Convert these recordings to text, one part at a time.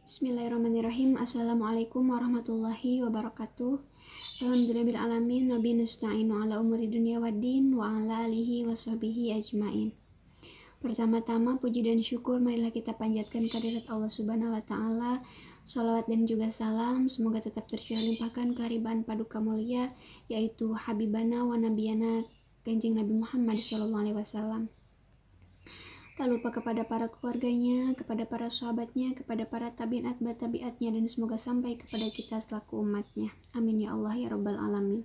Bismillahirrahmanirrahim. Assalamualaikum warahmatullahi wabarakatuh. Alhamdulillahirrahmanirrahim. Nabi nasta'inu ala umuri dunia waddin wa ala alihi wa sahbihi ajmain. Pertama-tama puji dan syukur marilah kita panjatkan kehadirat Allah Subhanahu wa taala. Shalawat dan juga salam semoga tetap tercurah limpahkan keharibaan paduka mulia yaitu habibana wa nabiyana Kanjeng Nabi Muhammad sallallahu alaihi wasallam. Tak lupa kepada para keluarganya, kepada para sahabatnya, kepada para tabi'in atba tabi'atnya, dan semoga sampai kepada kita selaku umatnya. Amin ya Allah ya Rabbal Alamin.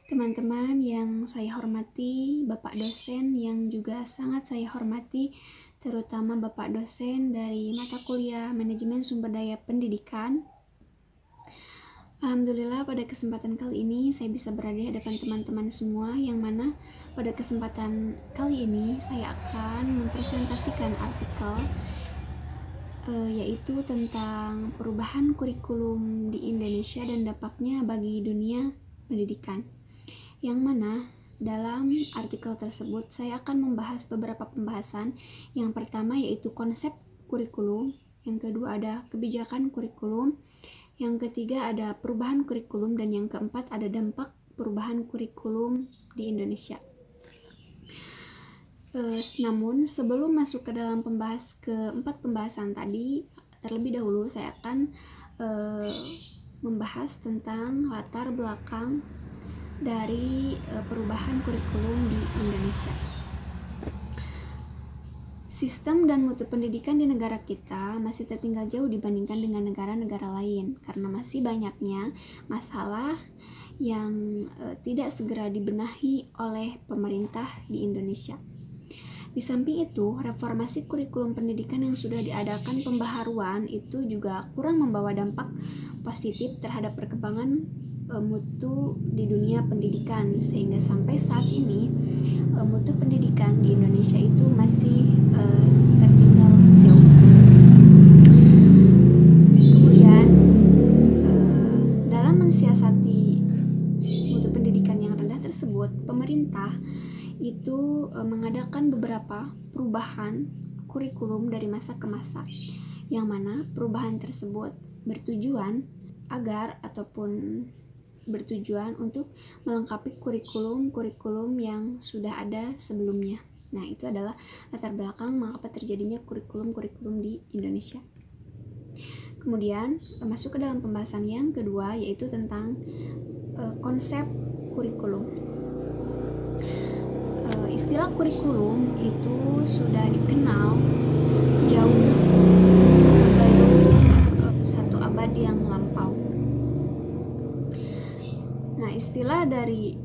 Teman-teman yang saya hormati, Bapak dosen yang juga sangat saya hormati, terutama Bapak dosen dari mata kuliah Manajemen Sumber Daya Pendidikan. Alhamdulillah pada kesempatan kali ini saya bisa berada di hadapan teman-teman semua, yang mana pada kesempatan kali ini saya akan mempresentasikan artikel yaitu tentang perubahan kurikulum di Indonesia dan dampaknya bagi dunia pendidikan, yang mana dalam artikel tersebut saya akan membahas beberapa pembahasan. Yang pertama yaitu konsep kurikulum, yang kedua ada kebijakan kurikulum, yang ketiga ada perubahan kurikulum, dan yang keempat ada dampak perubahan kurikulum di Indonesia. Namun sebelum masuk ke dalam keempat pembahasan tadi, terlebih dahulu saya akan membahas tentang latar belakang dari perubahan kurikulum di Indonesia. Sistem dan mutu pendidikan di negara kita masih tertinggal jauh dibandingkan dengan negara-negara lain karena masih banyaknya masalah yang tidak segera dibenahi oleh pemerintah di Indonesia. Di samping itu, reformasi kurikulum pendidikan yang sudah diadakan pembaharuan itu juga kurang membawa dampak positif terhadap perkembangan mutu di dunia pendidikan, sehingga sampai saat ini mutu pendidikan di Indonesia itu masih tertinggal jauh. Kemudian dalam mensiasati mutu pendidikan yang rendah tersebut, pemerintah itu mengadakan beberapa perubahan kurikulum dari masa ke masa, yang mana perubahan tersebut bertujuan untuk melengkapi kurikulum yang sudah ada sebelumnya. Nah, itu adalah latar belakang mengapa terjadinya kurikulum di Indonesia. Kemudian masuk ke dalam pembahasan yang kedua, yaitu tentang konsep kurikulum. Istilah kurikulum itu sudah dikenal jauh sebelum satu abad yang lampau. Nah, istilah dari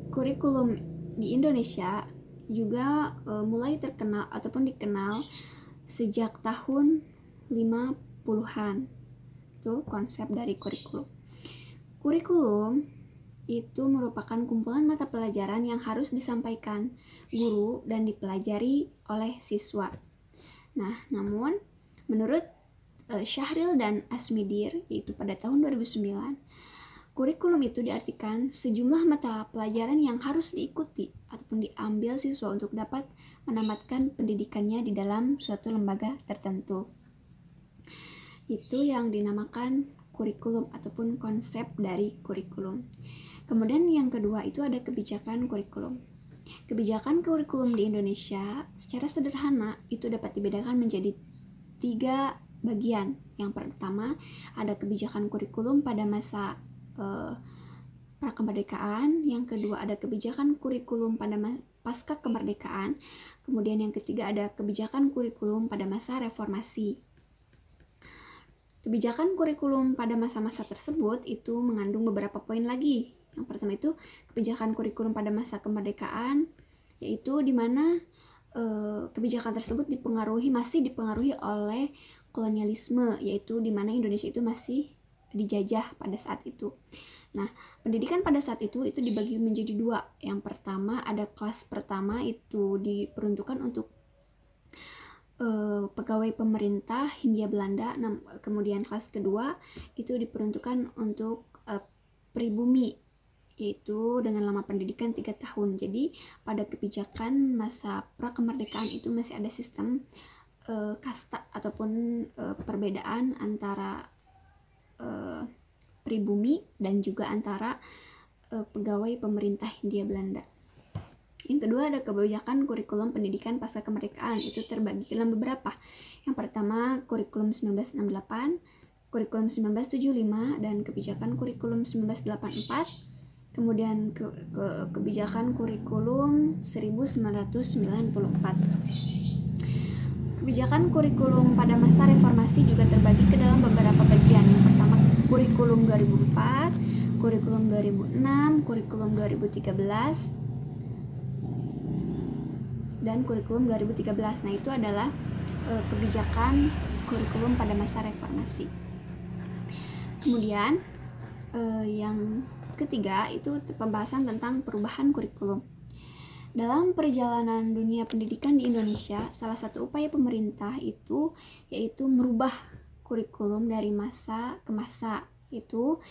kurikulum di Indonesia juga mulai terkenal ataupun dikenal sejak tahun 50-an. Itu konsep dari kurikulum. Kurikulum itu merupakan kumpulan mata pelajaran yang harus disampaikan guru dan dipelajari oleh siswa. Nah, namun menurut Syahril dan Asmidir, yaitu pada tahun 2009, kurikulum itu diartikan sejumlah mata pelajaran yang harus diikuti ataupun diambil siswa untuk dapat menamatkan pendidikannya di dalam suatu lembaga tertentu. Itu yang dinamakan kurikulum ataupun konsep dari kurikulum. Kemudian yang kedua itu ada kebijakan kurikulum. Kebijakan kurikulum di Indonesia secara sederhana itu dapat dibedakan menjadi 3 bagian. Yang pertama ada kebijakan kurikulum pada masa prakemerdekaan, yang kedua ada kebijakan kurikulum pada pasca kemerdekaan, kemudian yang ketiga ada kebijakan kurikulum pada masa reformasi. Kebijakan kurikulum pada masa-masa tersebut itu mengandung beberapa poin lagi. Yang pertama itu kebijakan kurikulum pada masa kemerdekaan, yaitu di mana kebijakan tersebut masih dipengaruhi oleh kolonialisme, yaitu di mana Indonesia itu masih dijajah pada saat itu. Nah, pendidikan pada saat itu dibagi menjadi 2. Yang pertama ada kelas pertama itu diperuntukkan untuk pegawai pemerintah Hindia Belanda. Kemudian kelas kedua itu diperuntukkan untuk pribumi, yaitu dengan lama pendidikan 3 tahun. Jadi pada kebijakan masa prakemerdekaan itu masih ada sistem kasta ataupun perbedaan antara pribumi dan juga antara pegawai pemerintah Hindia Belanda. Yang kedua ada kebijakan kurikulum pendidikan pasca kemerdekaan, itu terbagi dalam beberapa. Yang pertama kurikulum 1968, kurikulum 1975, dan kebijakan kurikulum 1984. Kemudian kebijakan kurikulum 1994. Kebijakan kurikulum pada masa reformasi juga terbagi ke dalam beberapa bagian. Yang pertama kurikulum 2004, kurikulum 2006, kurikulum 2013, dan kurikulum 2013. Nah, itu adalah kebijakan kurikulum pada masa reformasi. Kemudian yang ketiga itu pembahasan tentang perubahan kurikulum. Dalam perjalanan dunia pendidikan di Indonesia, salah satu upaya pemerintah itu yaitu merubah kurikulum dari masa ke masa. Itu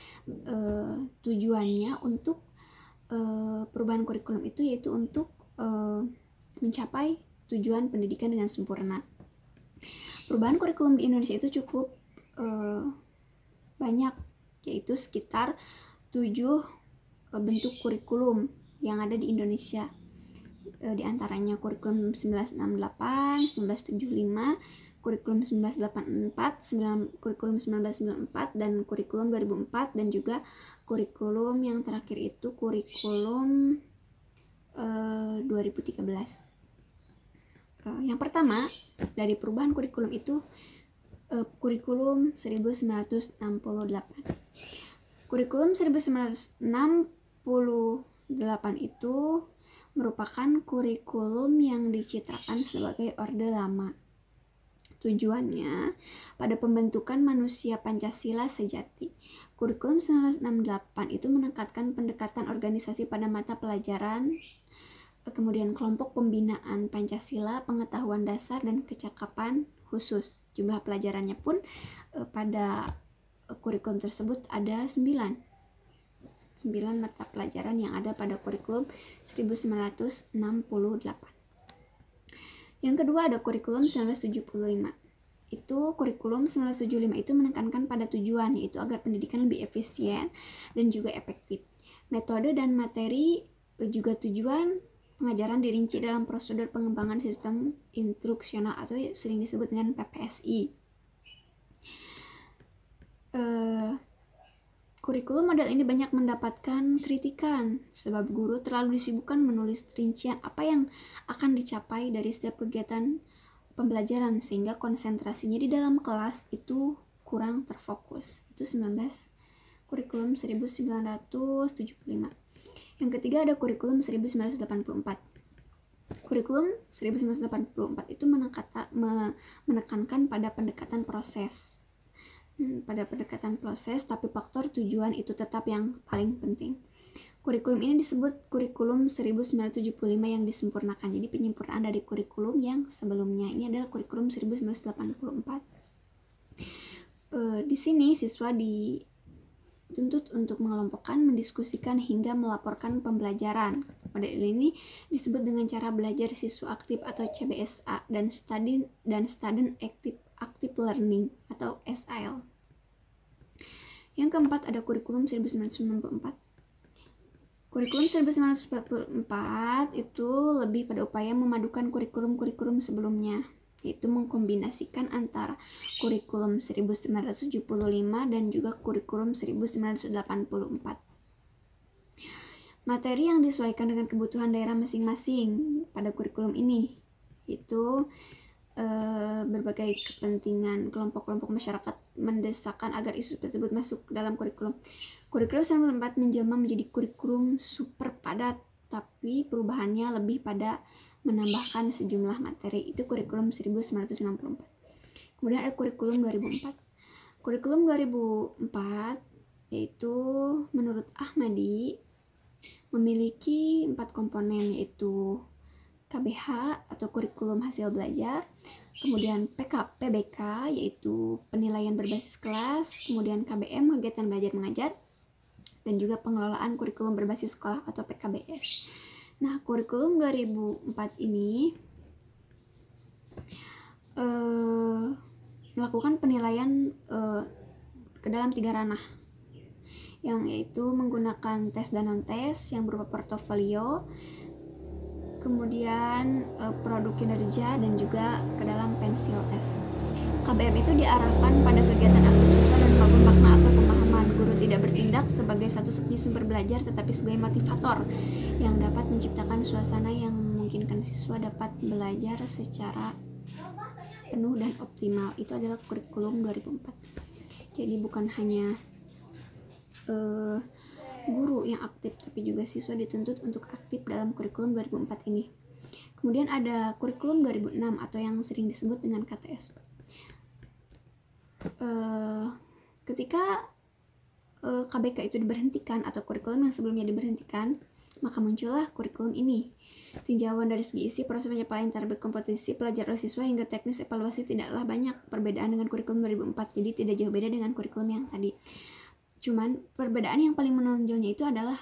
tujuannya untuk perubahan kurikulum itu yaitu untuk mencapai tujuan pendidikan dengan sempurna. Perubahan kurikulum di Indonesia itu cukup banyak, yaitu sekitar 7 bentuk kurikulum yang ada di Indonesia. Di antaranya kurikulum 1968, 1975, kurikulum 1984, kurikulum 1994, dan kurikulum 2004, dan juga kurikulum yang terakhir itu kurikulum 2013. Yang pertama dari perubahan kurikulum itu kurikulum 1968. Kurikulum 1968 itu merupakan kurikulum yang diciptakan sebagai Orde Lama. Tujuannya pada pembentukan manusia Pancasila sejati. Kurikulum 1968 itu menekankan pendekatan organisasi pada mata pelajaran, kemudian kelompok pembinaan Pancasila, pengetahuan dasar, dan kecakapan khusus. Jumlah pelajarannya pun pada kurikulum tersebut ada 9 mata pelajaran yang ada pada kurikulum 1968. Yang kedua ada kurikulum 1975. Itu kurikulum 1975 itu menekankan pada tujuan, yaitu agar pendidikan lebih efisien dan juga efektif. Metode dan materi juga tujuan pengajaran dirinci dalam prosedur pengembangan sistem instruksional atau sering disebut dengan PPSI. Kurikulum model ini banyak mendapatkan kritikan sebab guru terlalu disibukkan menulis rincian apa yang akan dicapai dari setiap kegiatan pembelajaran sehingga konsentrasinya di dalam kelas itu kurang terfokus. Itu kurikulum 1975. Yang ketiga ada kurikulum 1984. Kurikulum 1984 itu menekankan pada pendekatan proses. Tapi faktor tujuan itu tetap yang paling penting. Kurikulum ini disebut kurikulum 1975 yang disempurnakan. Jadi penyempurnaan dari kurikulum yang sebelumnya. Ini adalah kurikulum 1984. Di sini siswa dituntut untuk mengelompokkan, mendiskusikan, hingga melaporkan pembelajaran. Model ini disebut dengan cara belajar siswa aktif atau CBSA dan Student Active Learning atau SAL. Yang keempat ada kurikulum 1994. Kurikulum 1994 itu lebih pada upaya memadukan kurikulum-kurikulum sebelumnya, yaitu mengkombinasikan antara kurikulum 1975 dan juga kurikulum 1984. Materi yang disesuaikan dengan kebutuhan daerah masing-masing pada kurikulum ini, itu berbagai kepentingan kelompok-kelompok masyarakat mendesakkan agar isu tersebut masuk dalam kurikulum. Kurikulum 1994 menjelma menjadi kurikulum super padat, tapi perubahannya lebih pada menambahkan sejumlah materi. Itu kurikulum 1954. Kemudian ada kurikulum 2004. Kurikulum 2004 yaitu menurut Ahmadi memiliki 4 komponen, yaitu KBH atau kurikulum hasil belajar, kemudian PBK yaitu penilaian berbasis kelas, kemudian KBM kegiatan belajar mengajar, dan juga pengelolaan kurikulum berbasis sekolah atau PKBS. Nah, kurikulum 2004 ini melakukan penilaian ke dalam 3 ranah, yang yaitu menggunakan tes dan non-tes yang berupa portofolio, kemudian produk kinerja, dan juga ke dalam pensil tes. KBM itu diarahkan pada kegiatan aktif siswa dan membangun makna atau pemahaman. Guru tidak bertindak sebagai satu-satunya sumber belajar, tetapi sebagai motivator yang dapat menciptakan suasana yang memungkinkan siswa dapat belajar secara penuh dan optimal. Itu adalah kurikulum 2004. Jadi bukan hanya guru yang aktif, tapi juga siswa dituntut untuk aktif dalam kurikulum 2004 ini. Kemudian ada kurikulum 2006 atau yang sering disebut dengan KTS. Ketika KBK itu diberhentikan atau kurikulum yang sebelumnya diberhentikan, maka muncullah kurikulum ini. Tinjauan dari segi isi, proses penyampaian target kompetisi, pelajar oleh siswa hingga teknis evaluasi tidaklah banyak perbedaan dengan kurikulum 2004, jadi tidak jauh beda dengan kurikulum yang tadi. Cuman perbedaan yang paling menonjolnya itu adalah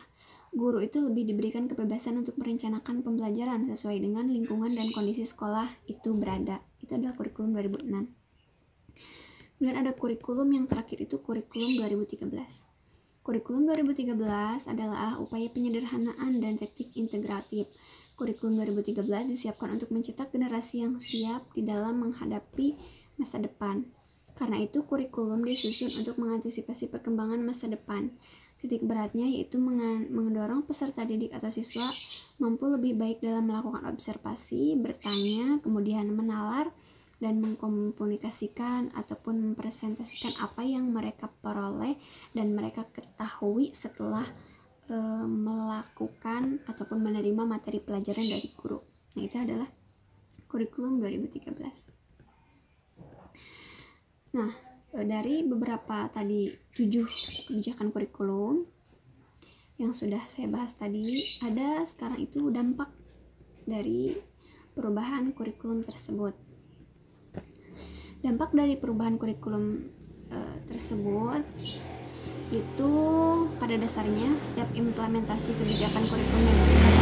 guru itu lebih diberikan kebebasan untuk merencanakan pembelajaran sesuai dengan lingkungan dan kondisi sekolah itu berada. Itu adalah kurikulum 2006. Kemudian ada kurikulum yang terakhir, itu kurikulum 2013. Kurikulum 2013 adalah upaya penyederhanaan dan teknik integratif. Kurikulum 2013 disiapkan untuk mencetak generasi yang siap di dalam menghadapi masa depan. Karena itu kurikulum disusun untuk mengantisipasi perkembangan masa depan. Titik beratnya yaitu mendorong peserta didik atau siswa mampu lebih baik dalam melakukan observasi, bertanya, kemudian menalar, dan mengkomunikasikan ataupun mempresentasikan apa yang mereka peroleh dan mereka ketahui setelah melakukan ataupun menerima materi pelajaran dari guru. Nah, itu adalah kurikulum 2013. Nah, dari beberapa tadi 7 kebijakan kurikulum yang sudah saya bahas tadi, ada sekarang itu dampak dari perubahan kurikulum tersebut. Dampak dari perubahan kurikulum tersebut itu pada dasarnya setiap implementasi kebijakan kurikulum yang dilakukan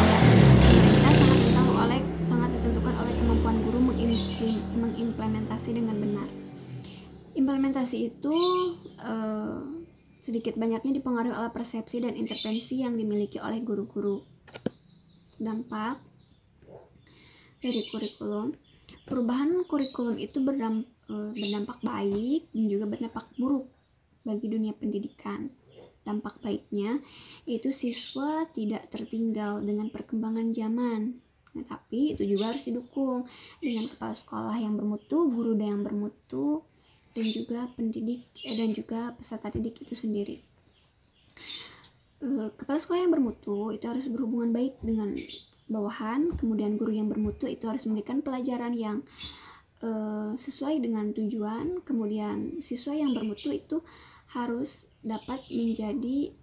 oleh pemerintah sangat ditentukan oleh kemampuan guru mengimplementasi dengan benar. Implementasi itu sedikit banyaknya dipengaruhi oleh persepsi dan intervensi yang dimiliki oleh guru-guru. Dampak dari kurikulum, perubahan kurikulum itu berdampak baik dan juga berdampak buruk bagi dunia pendidikan. Dampak baiknya yaitu siswa tidak tertinggal dengan perkembangan zaman, tapi itu juga harus didukung dengan kepala sekolah yang bermutu, guru yang bermutu, dan juga pendidik dan juga peserta didik itu sendiri. Kepala sekolah yang bermutu itu harus berhubungan baik dengan bawahan, kemudian guru yang bermutu itu harus memberikan pelajaran yang sesuai dengan tujuan, kemudian siswa yang bermutu itu harus dapat menjadi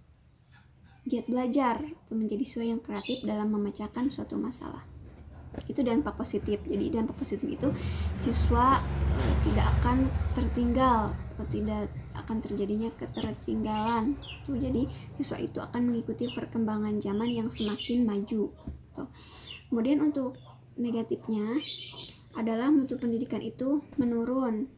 giat belajar atau menjadi siswa yang kreatif dalam memecahkan suatu masalah. Itu dampak positif. Jadi dampak positif itu siswa tidak akan tertinggal atau tidak akan terjadinya ketertinggalan. Jadi siswa itu akan mengikuti perkembangan zaman yang semakin maju. Kemudian untuk negatifnya adalah mutu pendidikan itu menurun,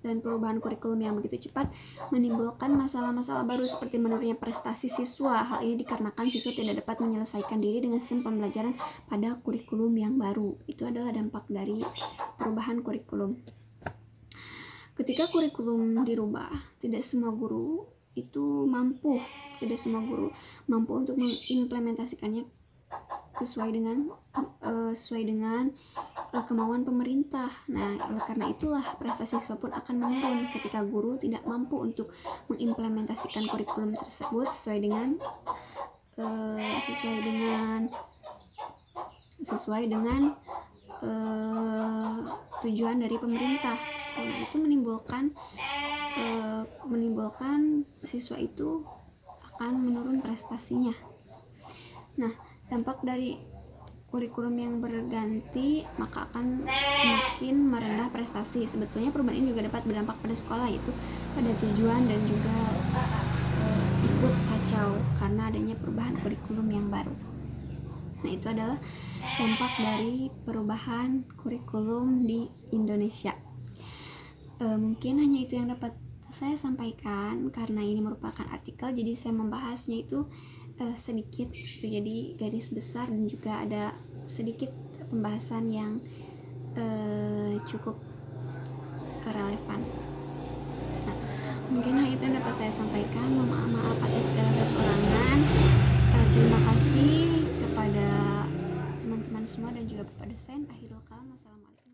dan perubahan kurikulum yang begitu cepat menimbulkan masalah-masalah baru seperti menurunnya prestasi siswa. Hal ini dikarenakan siswa tidak dapat menyelesaikan diri dengan sistem pembelajaran pada kurikulum yang baru. Itu adalah dampak dari perubahan kurikulum. Ketika kurikulum dirubah, tidak semua guru mampu untuk mengimplementasikannya sesuai dengan kemauan pemerintah. Nah, oleh karena itulah prestasi siswa pun akan menurun ketika guru tidak mampu untuk mengimplementasikan kurikulum tersebut sesuai dengan tujuan dari pemerintah. Karena itu menimbulkan siswa itu akan menurun prestasinya. Nah, dampak dari kurikulum yang berganti maka akan semakin merendah prestasi. Sebetulnya perubahan ini juga dapat berdampak pada sekolah, yaitu pada tujuan dan juga ikut kacau karena adanya perubahan kurikulum yang baru. Nah, itu adalah dampak dari perubahan kurikulum di Indonesia. Mungkin hanya itu yang dapat saya sampaikan, karena ini merupakan artikel, jadi saya membahasnya itu sedikit, jadi garis besar, dan juga ada sedikit pembahasan yang cukup relevan. Nah, mungkin hal itu yang dapat saya sampaikan. Mohon maaf atas segala kekurangan. Terima kasih kepada teman-teman semua dan juga Bapak dosen. Akhirul kalam. Wassalamualaikum.